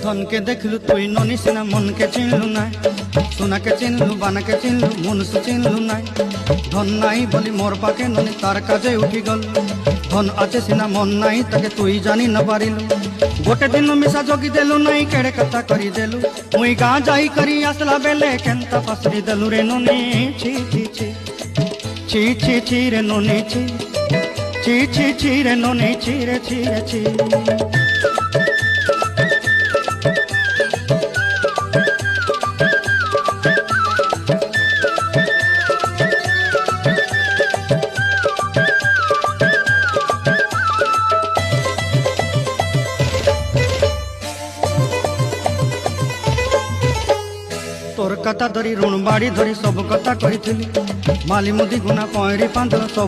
ধনকে দেখলু তুই ননি সিনা মনকে চিনলু নাই, সোনাকে চিনলু বানাকে চিনলু মনুষ্য চিনলু নাই। ধন নাই বলি মোর পাকে ননি তার কাজে উঠি গল, ধন আছে সিনা মন নাই তাকে তুই জানি না পারিলু। গোটে দিন মিশা জগি দেলু নাই কেড়ে কথা করি দেলু, মুই গাঁ যাই করি আসলা বেলে কেনতা পাসরি দেলু রে ননি। ছি ছি ছি ছি ছি ছি রে ননি ছি ছি ছি ছি রে ননি ছি রে ছি রে ছি। তোর কথা ধরি ঋণ বাড়ি ধরি সব কথা কইছিলি, মালি মুদি গুনা পয়রি পাঁদল সব